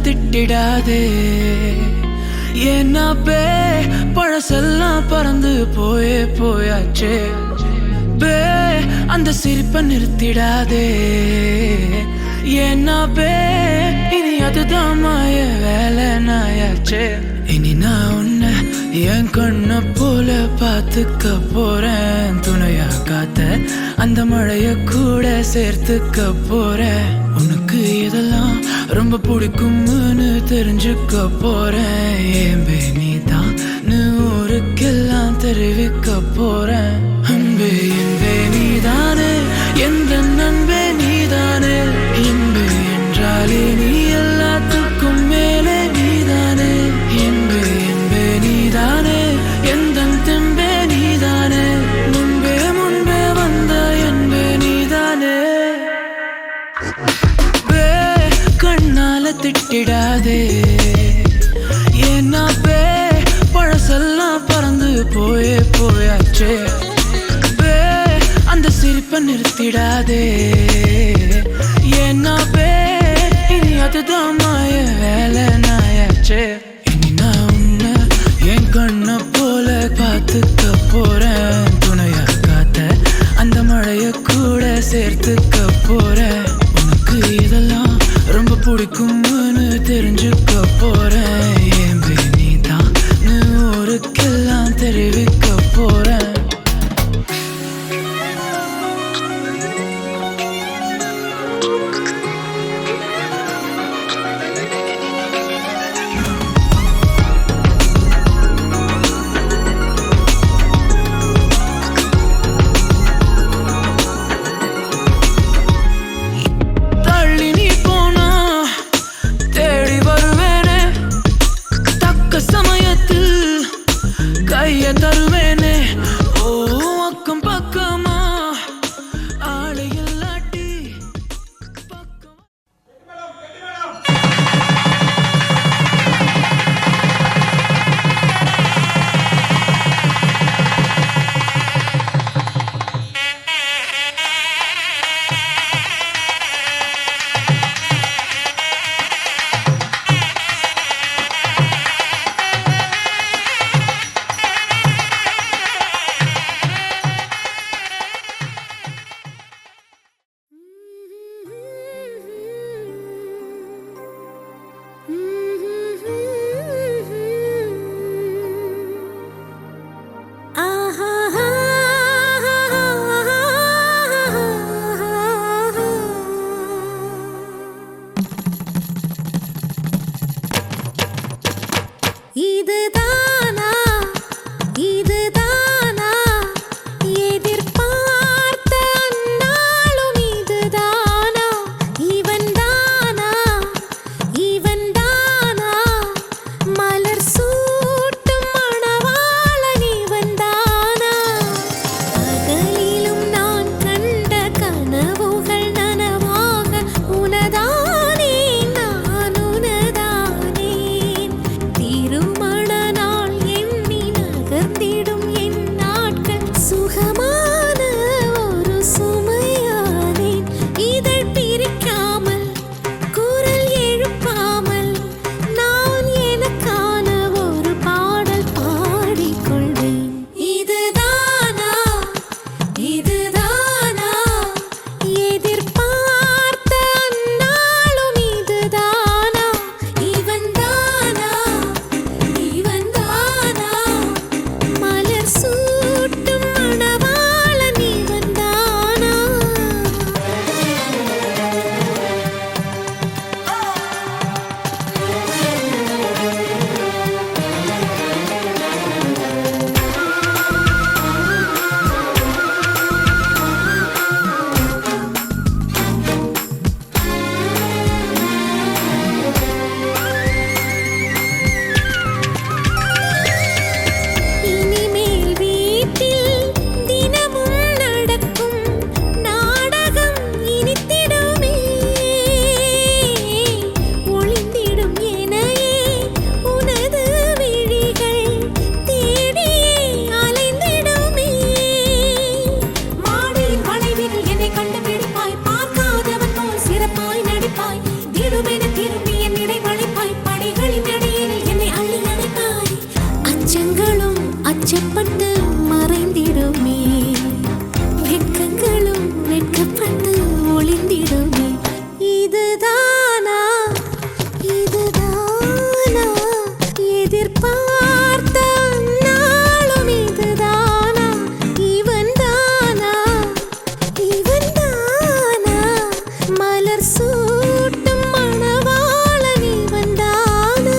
திட்டிடாதே ஏன்னா பழசெல்லாம் பறந்து போயாச்சே அந்த சிரிப்பை நிறுத்திடாதே ஏன்னா இனி அதுதான் மாய வேலை நாயாச்சே இனி நான் உன்னை என் கண்ண போல பார்த்துக்க போறேன் துணையா காத்த அந்த மழைய கூட சேர்த்துக்க போறேன் உனக்கு இதெல்லாம் ரொம்ப பிடிக்கும்னு தெரிஞ்சுக்க போறேன் ஏம்பே நீதான் ஊருக்கெல்லாம் தெரிவிக்க போறேன் அன்பே என்பே நீதானே எந்த நண்பே நீதானே என்பே என்றாலே நீ எல்லாத்துக்கும் மேலே நீதானே என்பே என்பே நீதானே எந்த தெம்பே நீதானே முன்பே வந்த என்பே நீதானே கண்ணால திட்டிடாதே ஏன்னா பழசெல்லாம் பறந்து போயாச்சே அந்த சிரிப்பை நிறுத்திடாதே ஏன்னா இனி அதுதான் மாய வேலை நாயாச்சே இனி நான் உன்னை என் கண்ண போல பார்த்துக்க போறேன் துணையா காத்த அந்த மழைய கூட சேர்த்துக்க போறேன் உனக்கு இதெல்லாம் ரொம்ப பிடிக்கும்னு தெரிஞ்சுக்க போறேன் ஏம்பே நீதான் ஊருக்கெல்லாம் தெரிவிக்க போறேன் கைய தருவேனே ஓ அக்கம் பக்கமா ஆளை இல்லாட்டி பக்கம் அச்சங்களும் அச்சப்பட்டு மறைந்திடுமே, வெட்கங்களும் வெட்கப்பட்டு ஒளிந்திடுமே. இதுதானா இதுதானா எதிர்பார்த்த நாளும், இதுதானா இவன் தானா இவன் தானா மலர் சூட்டும் மணவாளன் இவன் தானா.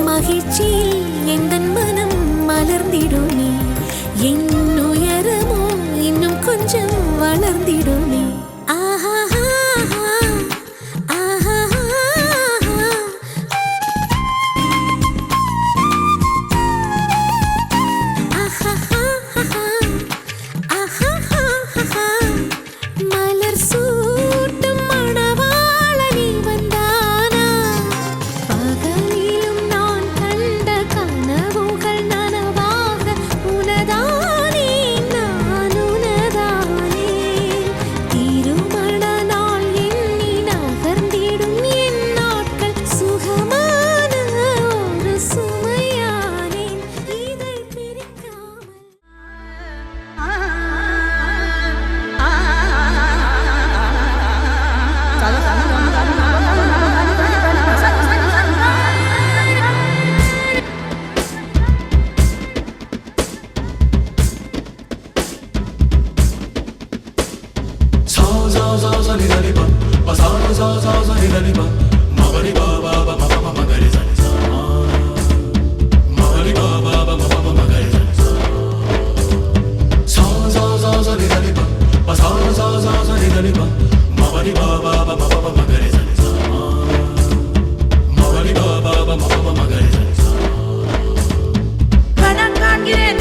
மகிழ்ச்சியில் எந்தன் மனம் மலர்ந்திடுமே, என் உயரமோ இன்னும் கொஞ்சம் வளர்ந்திடுமே. ஆஹா மலர் சூட்டும் மணவாளன் இவன் தானா. பகலிலும் நான் கண்ட கனவுகள் நனவாக உனதானே நான் உனதானே. திருமண நாள் எண்ணி நகர்ந்திடும் என் நாட்கள் சுகமான ஒரு சுமையானேன் இதை பிரிக்காமல்.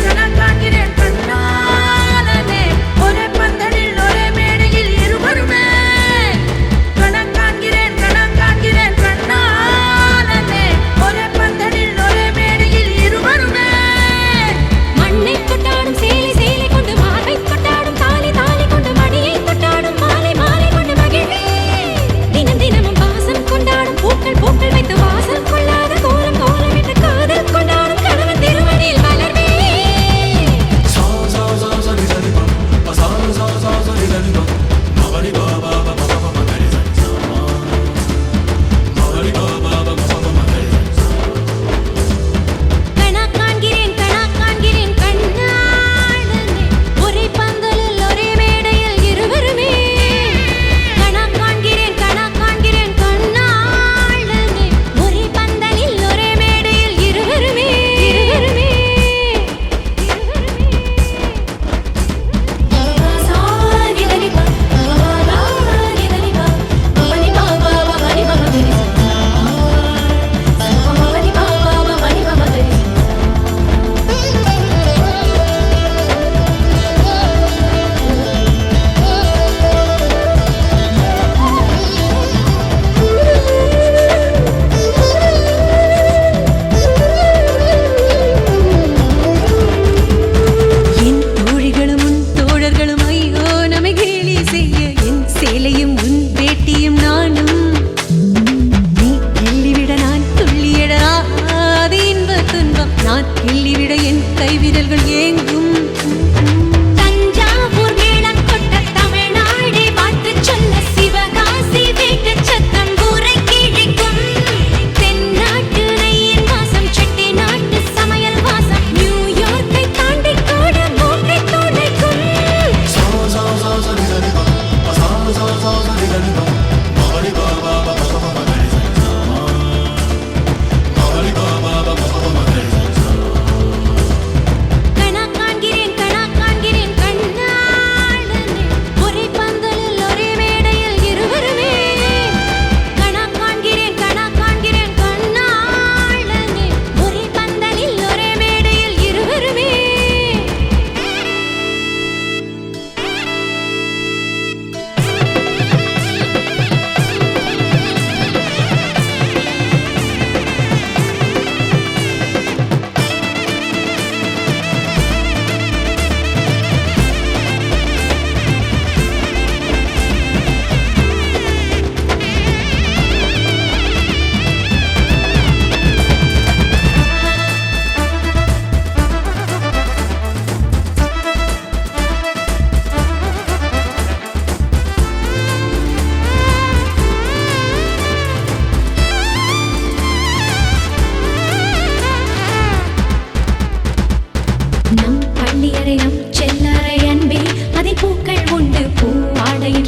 கணக்காகிறேன் கண்ணாலனே, ஒரே பந்தலில் ஒரே மேடையில் இருவருமே. கணக்காகிறேன் கண்ணா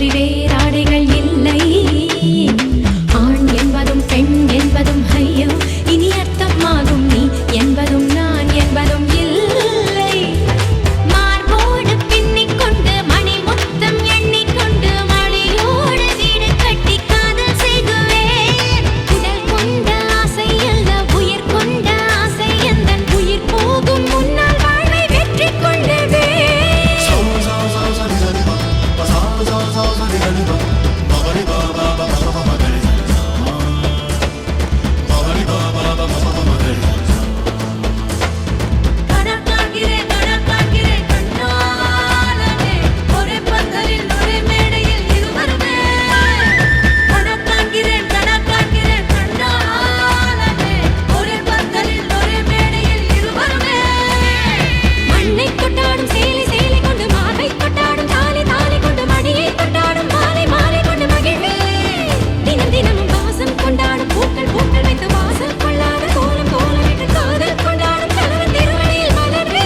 அன்றி வேறாடைகள் இல்லை. ஆண் என்பதும் பெண் என்பதும் ஐயோ இனி அர்த்தமாகும். நீ என்பதும் நான் என்பதும் இல்லை. மார்போடு பின்னிக் கொண்டு மணி முத்தம் எண்ணிக்கொண்டு மடியோடு வீடு கட்டி காதல் செய்குவேன். உடல் கொண்ட ஆசை அல்ல உயிர் கொண்ட ஆசை எந்தன் உயிர் போகும் முன்னால் வாழ்வை வெற்றி கொண்டதே. கணக்காகிறேன் கணக்காகிறேன் கண்ணாலனே ஒரே பந்தலில் ஒரே மேடையில் இருவருமே. கணக்காகிறேன் கணக்காகிறேன் கண்ணாலனே ஒரே பந்தலில் ஒரே மேடையில் இருவருமே. மண்ணை கொண்டாடும் சேலை சேலை கொண்டு மார்பை கொண்டாடும் தாலி தாலி கொண்டு மடியை கொண்டாடும் மாலை மாலை கொண்டு மகிழ்வே. தினம் தினமும் வாசம் கொண்டாடும் பூக்கள் பூக்கள் வைத்து வாசல் கொள்ளாத கோலம் கோலமிட்டு காதல் கொண்டாடும் கணவன் திருவடியில் மலர்வே.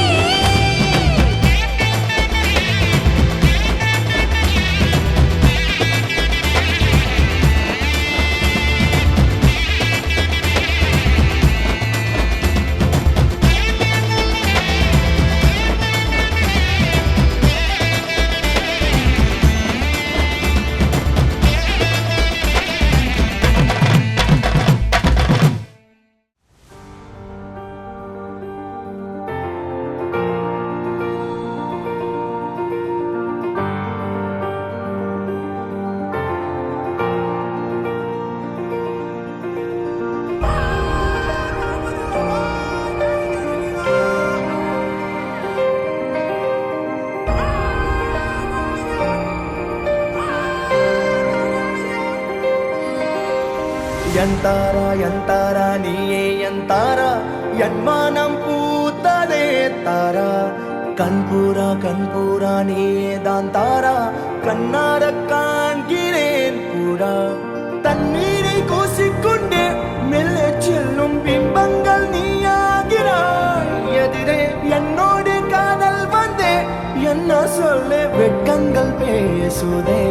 ಎಂತಾರಾ ಎಂತಾರಾ ನೀಯೇ ಎಂತಾರಾ என்மானம் பூத்ததே தாரா கண்பூரா நீயே தான் தாரா கண்ணார காண்கிறேன் கூடா தண்ணீரை கூசிக்கொண்டே மெல்ல செல்லும் பிம்பங்கள் நீயாகிறாய் எதிரே என்னோடு காதல் வந்தே என்ன சொல்ல வெட்கங்கள் பேசுதே.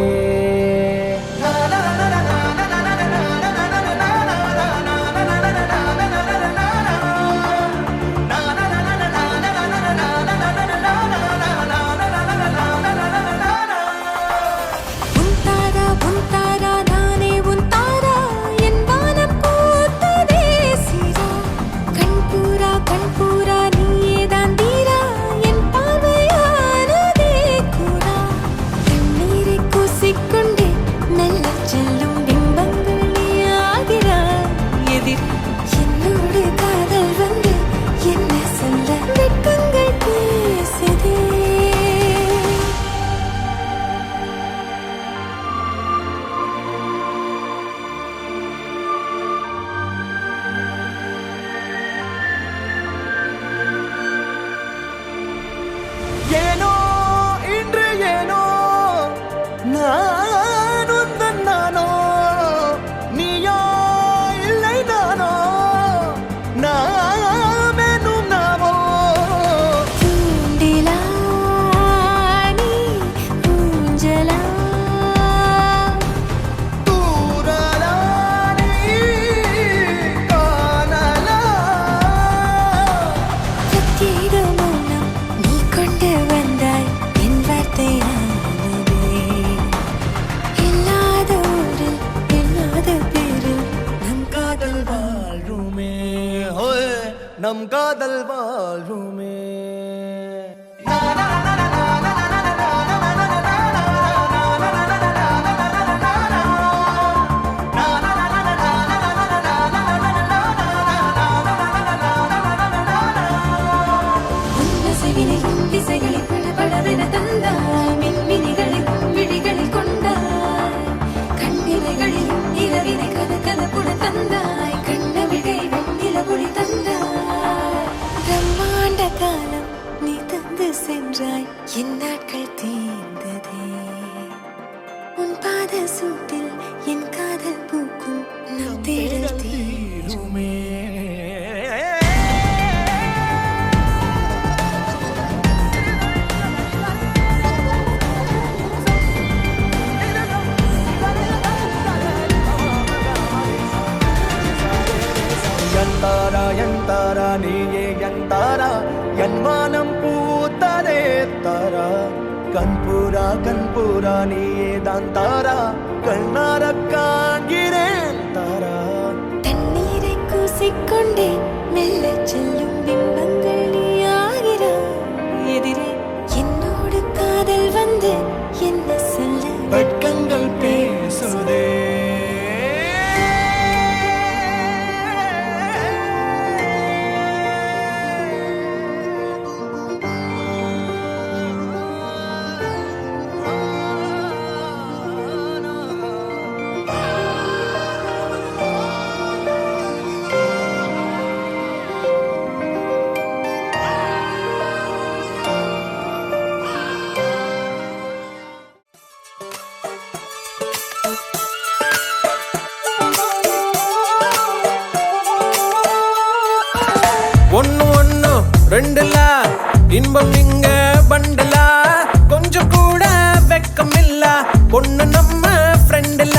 நம் காதல் வாழ்வுமே. திசைகளில் படபடவென தந்தாய் மின்மினிகளில் விழிகளில் கொண்டாய் கண்ணிமைகளில் இரவினை கதகதப்புட தந்தாய் கண்ணவிழை வெண்ணில ஒளி தந்தாய் பிரம்மாண்ட காலம் நீ தந்து சென்றாய் என் நாட்கள் தீர்ந்ததே உன் பாத சூட்டில் என் காதல் பூக்கும் நம் தேடல் தீருமே. நீயே என் தாரா என் வானம் பூத்ததே தாரா கண்பூரா நீயே தான் தாரா கண்ணார காண்கிறேன் தாரா தண்ணீரை கூசிக்கொண்டே மெல்ல செல்லும் பிம்பங்கள் நீயாகிறாய் எதிரே என்னோடு காதல் வந்து என்ன சொல்ல வெட்கங்கள் பேசுதே ஒன்னு ரெண்டுல இன்பம் இங்க பண்டல கொஞ்சம் கூட வெக்கம் இல்ல பொண்ணு நம்ம ஃப்ரெண்டுல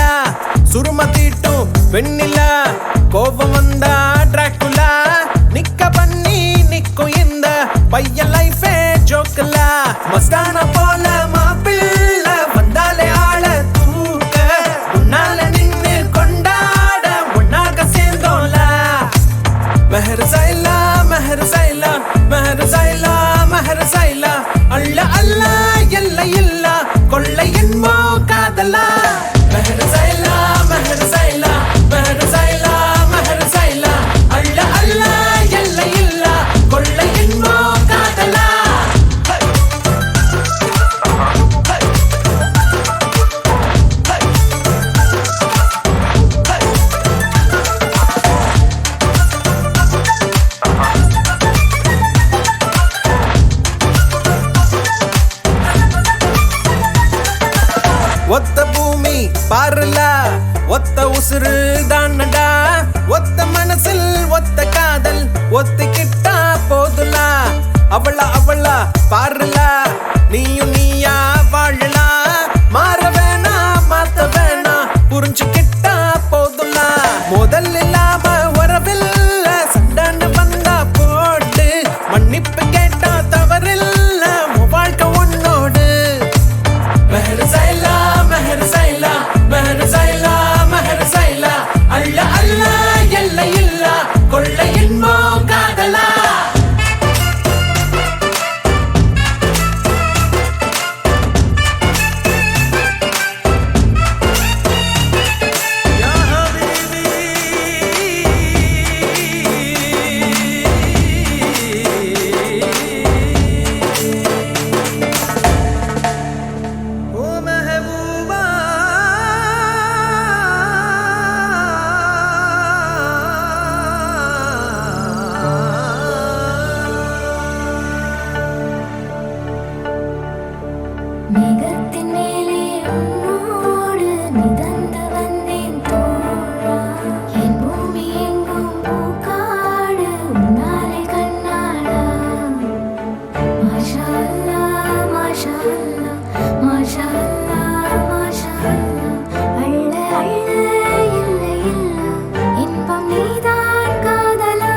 சுரும தீட்டும் வெண்ணில கோபம் வந்தா டிராக்குலா நிக்க பண்ணி நிக்கும் இந்த பையன் லைஃபே ஜோக்கல மஸ்தான போல மாப்பிள்ள வந்தாலே ஆள தூக்க உன்னால நின்னு கொண்டாட ஒன்னாக சேர்ந்தோம்ல மெஹர் சைலா அல்ல அல்ல எல்ல இல்ல கொள்ளை என்போ காதலா மெஹர் சைலா அல்ல அல்ல எல்ல இல்ல கொள்ளை என்போ காதலா ஒத்த பூமி பாருல ஒத்த உசுறு தானடா ஒத்த மனசில் ஒத்த காதல் ஒத்திக்கிட்டா போதுல அவளா பாருல நீயும் நீயா வாழலா மாற வேணா மாத்த வேணா புரிஞ்சுக்கிட்டா போதுல முதல் இல்லாம வரவில்ல சண்டாண்டு வந்தா போட்டு மன்னிப்பு கேட்டா தவறில்ல வாழ்க்கை உன்னோடு மெஹர் சைலா அல்ல அல்ல எல்ல இல்ல கொள்ளை என்போ காதலா மேகத்தின் மேலே உன்னோடு மிதந்து வந்தேன் தோழா என் பூமி எங்கும் பூக்காடு உன்னாலே கண்ணாடா மாஷா அல்லாஹ் மாஷா அல்லாஹ் மாஷா அல்லாஹ் மாஷா அல்லாஹ் அள்ள அள்ள இல்ல இல்ல இன்பம் நீதான் காதலா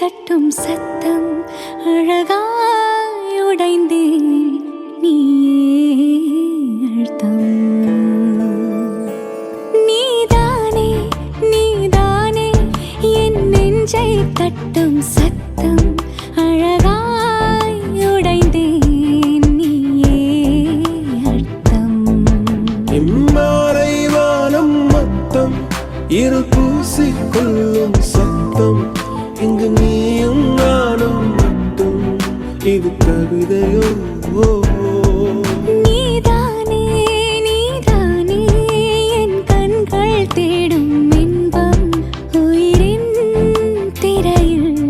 தட்டும் சத்தம் அழகாய் உடைந்தேன் நீயே அழுத்தம் நீதானே என் நெஞ்சை தட்டும் சத்தம் அழகாய் உடைந்தேன் நீயே அழுத்தம் இம்மாறை வானம் மொத்தம் இரு பூசிக்கொள்ளும் சத்தம் இங்கு நீயும் நானும் மட்டும் இது கவிதையோ நீதானே நீதானே என் கண்கள் தேடும் இன்பம் உயிரின் திரையில்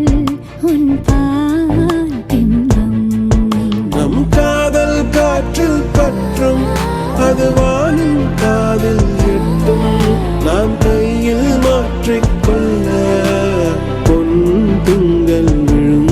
உன் பால் பிம்பம் நம் காதல் காற்றில் பற்றும் அது வானின் காதில் எட்டும் நாம் கையில் மாற்றிக்கொள்ள பொன் திங்கள் விழும்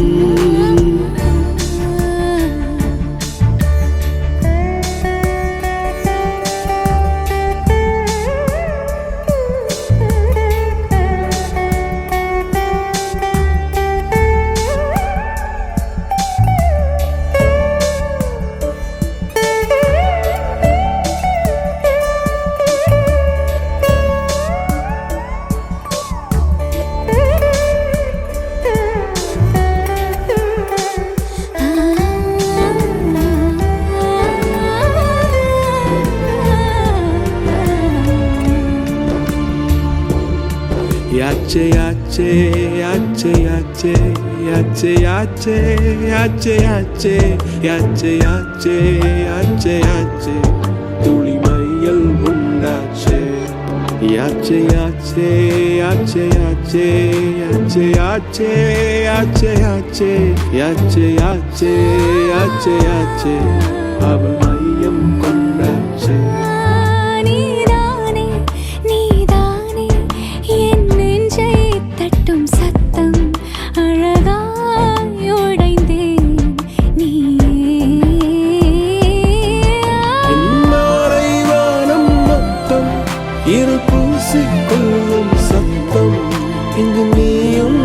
Yache yache yache yache yache yache yache yache yache yache yache yache tuli mayal undache yache yache yache yache yache yache yache yache yache yache yache yache aval mayam kondache நீதானே நீதானே என் நெஞ்சை தட்டும் சத்தம் அழகாய் உடைந்தேன் மாலை வானம் மொத்தம் இரு பூசிக்கொள்ளும் சத்தம் இங்கு நீயும்